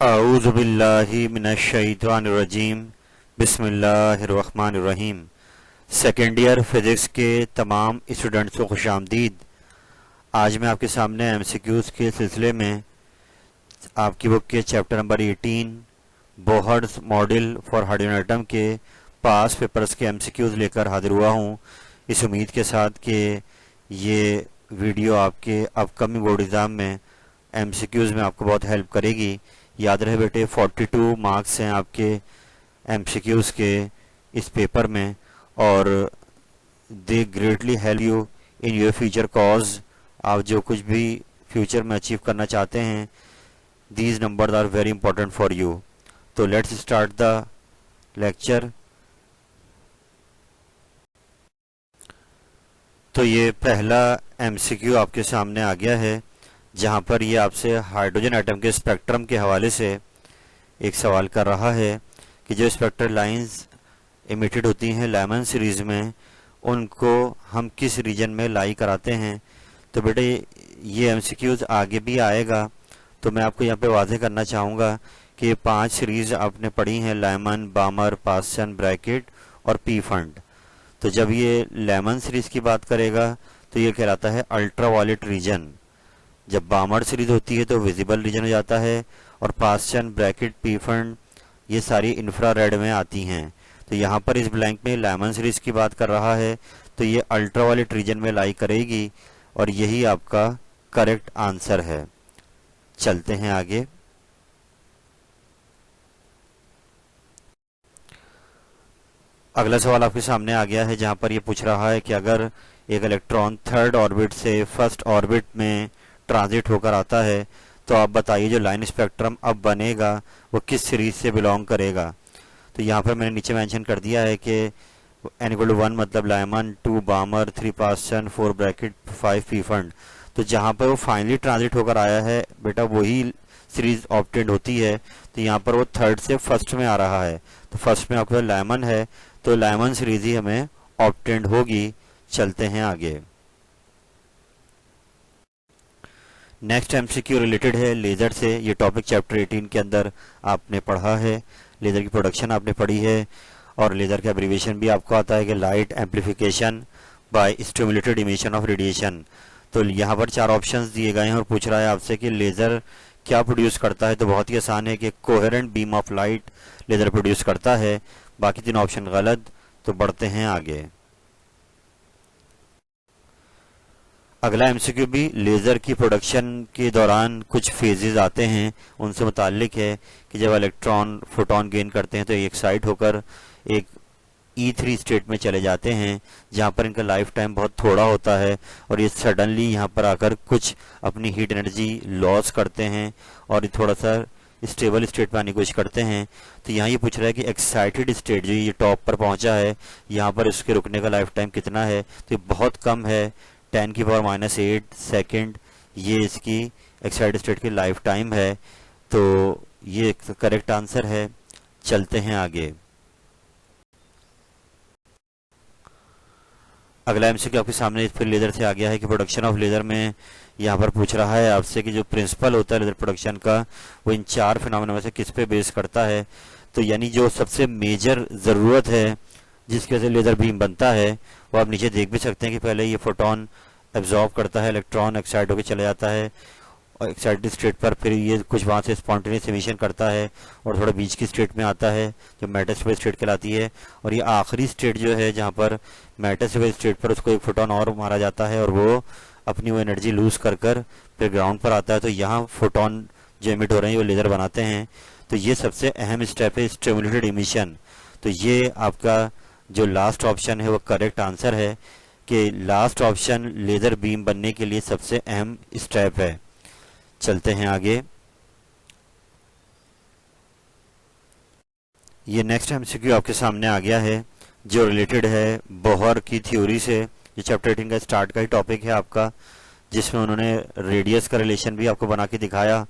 अऊज़ु बिल्लाहि मिनश्शैतानिर्रजीम बिस्मिल्लाहिर्रहमानिर्रहीम। Second year physics के तमाम स्टूडेंट्स को खुशामदीद। आज मैं आपके सामने एमसीक्यूज़ के सिलसिले में आपकी बुक के chapter number 18 Bohr's model for hydrogen atom के पास पेपर्स के एमसीक्यूज़ लेकर हाजिर हुआ हूँ, इस उम्मीद के साथ कि ये वीडियो आपके अपकमिंग बोर्ड एग्ज़ाम में एमसीक्यूज़ में आपको बहुत हेल्प करेगी। याद रहे बेटे, 42 मार्क्स हैं आपके एमसीक्यूज़ के इस पेपर में और they greatly help you in your future cause. आप जो कुछ भी फ्यूचर में अचीव करना चाहते हैं, these numbers are very important for you. तो लेट्स स्टार्ट द लेक्चर। तो ये पहला एमसीक्यू आपके सामने आ गया है, जहाँ पर ये आपसे हाइड्रोजन एटम के स्पेक्ट्रम के हवाले से एक सवाल कर रहा है कि जो स्पेक्ट्रल लाइंस इमिटेड होती हैं लेमन सीरीज़ में, उनको हम किस रीजन में लाई कराते हैं। तो बेटे ये एमसीक्यूज़ आगे भी आएगा, तो मैं आपको यहाँ पे वाज़ेह करना चाहूँगा कि ये 5 सीरीज़ आपने पढ़ी हैं, लेमन, बामर, पास्चन, ब्रैकेट और पी फंड। तो जब ये लेमन सीरीज़ की बात करेगा तो ये कहलाता है अल्ट्रा वायलेट रीजन। जब बामर सीरीज होती है तो विजिबल रीजन हो जाता है, और पास्चन, ब्रैकेट, पी फंड ये सारी इंफ्रारेड में आती हैं। तो यहाँ पर इस ब्लैंक में लेमन सीरीज की बात कर रहा है, तो ये अल्ट्रा वायलेट रीजन में लाई करेगी और यही आपका करेक्ट आंसर है। चलते हैं आगे। अगला सवाल आपके सामने आ गया है, जहाँ पर ये पूछ रहा है कि अगर एक इलेक्ट्रॉन थर्ड ऑर्बिट से फर्स्ट ऑर्बिट में ट्रांजिट होकर आता है, तो आप बताइए जो लाइन स्पेक्ट्रम अब बनेगा वो किस सीरीज से बिलोंग करेगा। तो यहाँ पर मैंने नीचे मेंशन कर दिया है कि n=1 मतलब lemon, 2 बामर, 3 Paschen, 4 bracket, 5 P fund. तो जहाँ पर वो फाइनली ट्रांजिट होकर आया है बेटा, वही सीरीज ऑब्टेंड होती है। तो यहाँ पर वो थर्ड से फर्स्ट में आ रहा है, तो फर्स्ट में आपके लेमन है, तो लेमन सीरीज ही हमें ऑब्टेंड होगी। चलते हैं आगे। नेक्स्ट एमसीक्यू रिलेटेड है लेज़र से। ये टॉपिक चैप्टर 18 के अंदर आपने पढ़ा है, लेज़र की प्रोडक्शन आपने पढ़ी है, और लेज़र का एब्रीविएशन भी आपको आता है कि light amplification by stimulated emission of radiation. तो यहाँ पर 4 ऑप्शंस दिए गए हैं और पूछ रहा है आपसे कि लेज़र क्या प्रोड्यूस करता है। तो बहुत ही आसान है कि coherent beam of light laser produce करता है। बाकी 3 ऑप्शन गलत। तो बढ़ते हैं आगे। अगला एमसीक्यू भी लेज़र की प्रोडक्शन के दौरान कुछ फेजेस आते हैं, उनसे मुताल्लिक है कि जब इलेक्ट्रॉन फोटोन गेन करते हैं तो एक्साइट होकर एक E3 स्टेट में चले जाते हैं, जहाँ पर इनका लाइफ टाइम बहुत थोड़ा होता है, और ये सडनली यहाँ पर आकर कुछ अपनी हीट एनर्जी लॉस करते हैं और थोड़ा सा स्टेबल स्टेट में आने की कोशिश करते हैं। तो यहाँ ये पूछ रहा है कि एक्साइटेड स्टेट जो ये टॉप पर पहुँचा है, यहाँ पर इसके रुकने का लाइफ टाइम कितना है। तो ये बहुत कम है, 10⁻⁸ सेकेंड ये इसकी एक्साइटेड स्टेट की लाइफ टाइम है। तो ये करेक्ट आंसर है। चलते हैं आगे। अगला एमसीक्यू आपके सामने फिर लेज़र से आ गया है कि प्रोडक्शन ऑफ लेज़र में यहाँ पर पूछ रहा है आपसे कि जो प्रिंसिपल होता है लेज़र प्रोडक्शन का, वो इन 4 फिनोमेना में से किस पे बेस करता है। तो यानी जो सबसे मेजर ज़रूरत है जिसकी वजह से लेज़र बीम बनता है, वो आप नीचे देख भी सकते हैं कि पहले ये फोटोन एब्जॉर्ब करता है, इलेक्ट्रॉन एक्साइट होकर चला जाता है और एक्साइटेड स्टेट पर फिर ये कुछ वहाँ से स्पॉन्टेनियस एमिशन करता है और थोड़ा बीच की स्टेट में आता है जो मेटास्टेबल स्टेट कहलाती है। और ये आखिरी स्टेट जो है जहाँ पर मेटास्टेबल स्टेट पर उसको एक फोटोन और मारा जाता है और वो अपनी वो एनर्जी लूज कर फिर ग्राउंड पर आता है। तो यहाँ फोटोन जो एमिट हो रहे हैं वो लेज़र बनाते हैं। तो ये सबसे अहम स्टेप है, स्टिमुलेटेड इमिशन। तो ये आपका जो लास्ट ऑप्शन है वो करेक्ट आंसर है कि लास्ट ऑप्शन लेज़र बीम बनने के लिए सबसे अहम स्टेप है। चलते हैं आगे। ये नेक्स्ट एमसीक्यू आपके सामने आ गया है जो रिलेटेड है बोहर की थ्योरी से। ये चैप्टर 18 का स्टार्ट का ही टॉपिक है आपका, जिसमें उन्होंने रेडियस का रिलेशन भी आपको बना के दिखाया।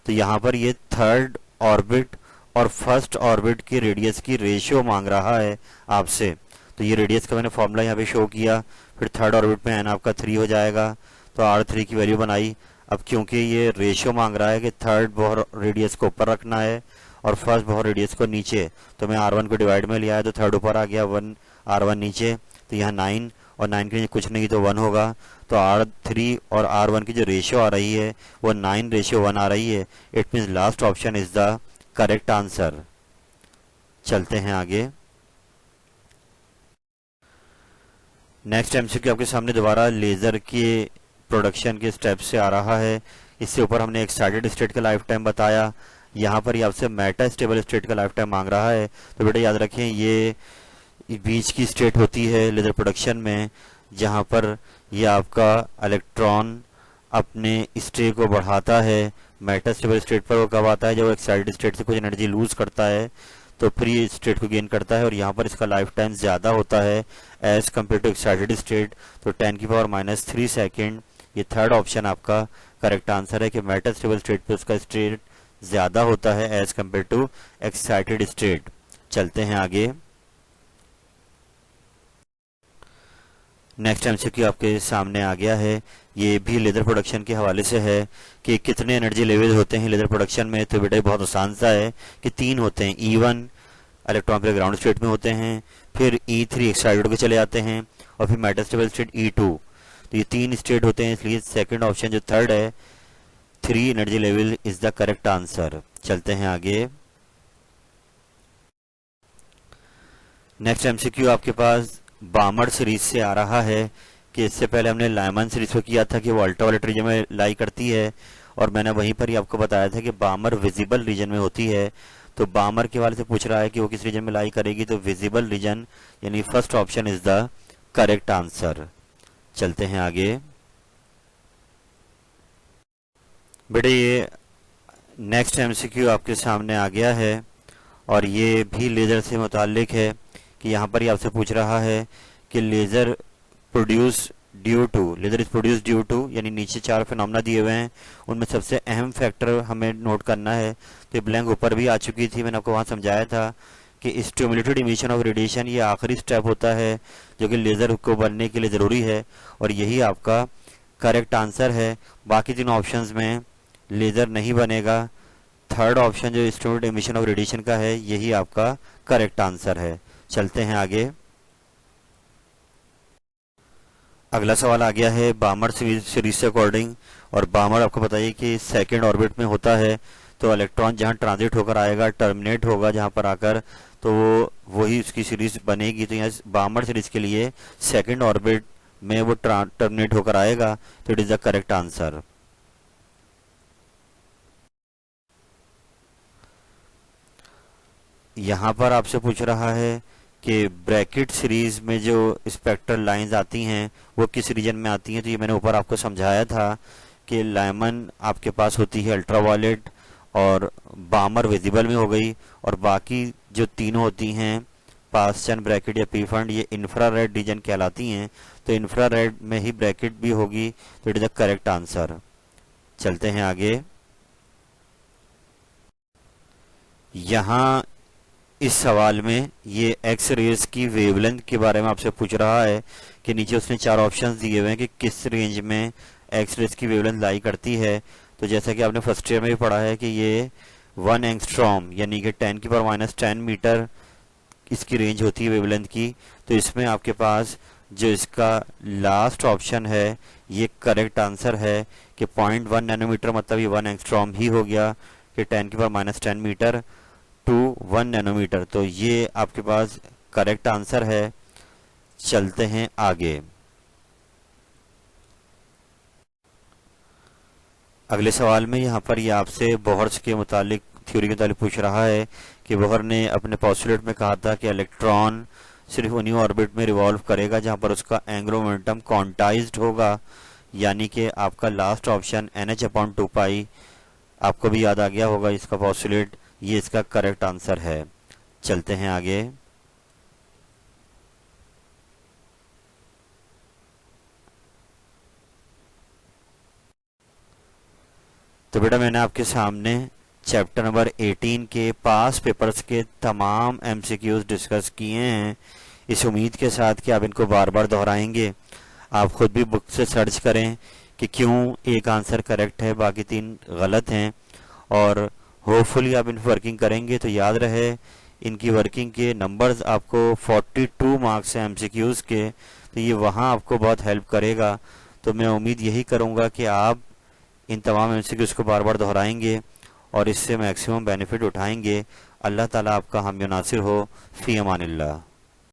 तो यहाँ पर ये थर्ड ऑर्बिट और फर्स्ट ऑर्बिट की रेडियस की रेशियो मांग रहा है आपसे। तो ये रेडियस का मैंने फॉर्मूला यहाँ पे शो किया, फिर थर्ड ऑर्बिट में n आपका 3 हो जाएगा, तो R3 की वैल्यू बनाई। अब क्योंकि ये रेशियो मांग रहा है कि थर्ड बोहर रेडियस को ऊपर रखना है और फर्स्ट बोहर रेडियस को नीचे, तो मैं R1 को डिवाइड में लिया है तो थर्ड ऊपर आ गया, 1 R1 नीचे, तो यहाँ 9 और 9 के नीचे कुछ नहीं तो 1 होगा। तो R3 और R1 की जो रेशियो आ रही है वो 9:1 आ रही है। It means last option is the correct answer. चलते हैं आगे। नेक्स्ट एमसीक्यू आपके सामने दोबारा लेज़र के प्रोडक्शन के स्टेप से आ रहा है। इससे ऊपर हमने एक्साइटेड स्टेट का लाइफ टाइम बताया, यहाँ पर ये आपसे मेटा स्टेबल स्टेट का लाइफ टाइम मांग रहा है। तो बेटा याद रखें ये बीच की स्टेट होती है लेज़र प्रोडक्शन में, जहाँ पर ये आपका इलेक्ट्रॉन अपने स्टेट को बढ़ाता है। मेटा स्टेबल स्टेट पर वो कब आता है, जब एक्साइटेड स्टेट से कुछ एनर्जी लूज करता है तो फिर ये स्टेट को गेन करता है, और यहाँ पर इसका लाइफ टाइम ज़्यादा होता है as compare to excited state. तो 10⁻³ सेकेंड, ये थर्ड ऑप्शन आपका करेक्ट आंसर है कि मेटा स्टेबल स्टेट पे उसका स्टेट ज़्यादा होता है as compare to excited state. चलते हैं आगे। नेक्स्ट एमसीक्यू आपके सामने आ गया है, ये भी लेज़र प्रोडक्शन के हवाले से है कि कितने एनर्जी लेवल होते हैं लेज़र प्रोडक्शन में। तो बेटा बहुत आसान सा है कि 3 होते हैं। E1 इलेक्ट्रॉन फिर ग्राउंड स्टेट में होते हैं, फिर E3 एक्साइटेड को चले जाते हैं, और फिर मेटा स्टेबल स्टेट E2। तो ये 3 स्टेट होते हैं, इसलिए सेकंड ऑप्शन जो थर्ड है 3 energy level is the correct answer. चलते हैं आगे। नेक्स्ट एमसीक्यू आपके पास बामर सीरीज से आ रहा है कि इससे पहले हमने लाइमन सीरीज को किया था कि वो अल्ट्रावायलेट रीजन में लाई करती है, और मैंने वहीं पर ही आपको बताया था कि बामर विजिबल रीजन में होती है। तो बामर के वाले से पूछ रहा है कि वो किस रीजन में लाई करेगी, तो विजिबल रीजन यानी first option is the correct answer. चलते हैं आगे। बेटे ये नेक्स्ट एमसीक्यू आपके सामने आ गया है, और ये भी लेज़र से मुताल्लिक है कि यहाँ पर ही आपसे पूछ रहा है कि laser produce due to, laser is produce due to, यानी नीचे 4 फिनोमेना दिए हुए हैं, उनमें सबसे अहम फैक्टर हमें नोट करना है। तो ये ब्लैंक ऊपर भी आ चुकी थी, मैंने आपको वहाँ समझाया था कि स्टिमुलेटेड इमिशन ऑफ रेडिएशन ये आखिरी स्टेप होता है जो कि लेज़र को बनने के लिए ज़रूरी है, और यही आपका करेक्ट आंसर है। बाकी 3 ऑप्शंस में लेज़र नहीं बनेगा। थर्ड ऑप्शन जो स्टिमुलेटेड इमिशन ऑफ रेडिएशन का है यही आपका करेक्ट आंसर है। चलते हैं आगे। अगला सवाल आ गया है बामर सीरीज से अकॉर्डिंग, और बामर आपको बताइए कि सेकेंड ऑर्बिट में होता है। तो इलेक्ट्रॉन जहां ट्रांजिट होकर आएगा, टर्मिनेट होगा जहां पर आकर, तो वो वही उसकी सीरीज बनेगी। तो यहाँ बामर सीरीज के लिए सेकेंड ऑर्बिट में वो टर्मिनेट होकर आएगा, तो it is the correct answer. यहाँ पर आपसे पूछ रहा है कि ब्रैकेट सीरीज में जो स्पेक्ट्रल लाइंस आती हैं वो किस रीजन में आती हैं। तो ये मैंने ऊपर आपको समझाया था कि लाइमन आपके पास होती है अल्ट्रावायलेट, और बामर विजिबल में हो गई, और बाकी जो तीनों होती हैं पासचन, ब्रैकेट या पी फंड, ये इंफ्रारेड रीजन कहलाती हैं। तो इंफ्रारेड में ही ब्रैकेट भी होगी, तो it is the correct answer. चलते हैं आगे। यहाँ इस सवाल में ये एक्स रेज की वेवलेंथ के बारे में आपसे पूछ रहा है कि नीचे उसने 4 ऑप्शंस दिए हुए हैं कि किस रेंज में एक्स रेज की वेवलेंथ लाई करती है। तो जैसा कि आपने फर्स्ट ईयर में भी पढ़ा है कि ये 1 एंगस्ट्रॉम यानी कि 10⁻⁻10 मीटर इसकी रेंज होती है वेवलेंथ की। तो इसमें आपके पास जो इसका लास्ट ऑप्शन है ये करेक्ट आंसर है कि 0.1 नैनोमीटर, मतलब ये 1 एंगस्ट्रॉम ही हो गया कि 10⁻⁻10 मीटर टू 1 नैनोमीटर। तो ये आपके पास करेक्ट आंसर है। चलते हैं आगे। अगले सवाल में यहाँ पर ये आपसे बोहर्स के मुतालिक, थ्योरी के मुतालिक पूछ रहा है कि बोहर ने अपने पोस्टुलेट में कहा था कि इलेक्ट्रॉन सिर्फ उन्हीं ऑर्बिट में रिवॉल्व करेगा जहाँ पर उसका एंगुलर मोमेंटम क्वांटाइज्ड होगा, यानी कि आपका लास्ट ऑप्शन NH/2π आपको भी याद आ गया होगा इसका पोस्टुलेट, ये इसका करेक्ट आंसर है। चलते हैं आगे। तो बेटा मैंने आपके सामने चैप्टर नंबर 18 के पास पेपर्स के तमाम MCQs डिस्कस किए हैं, इस उम्मीद के साथ कि आप इनको बार बार दोहराएंगे। आप खुद भी बुक से सर्च करें कि क्यों एक आंसर करेक्ट है बाकी 3 गलत हैं। और होपफुली आप इन वर्किंग करेंगे तो याद रहे इनकी वर्किंग के नंबर्स आपको 42 मार्क्स हैं एमसीक्यूज के, तो ये वहाँ आपको बहुत हेल्प करेगा। तो मैं उम्मीद यही करूँगा कि आप इन तमाम एमसीक्यूज को बार बार दोहराएंगे और इससे मैक्सिमम बेनिफिट उठाएंगे। अल्लाह ताला आपका हामी नासिर हो। फ़ी अमानिल्लाह।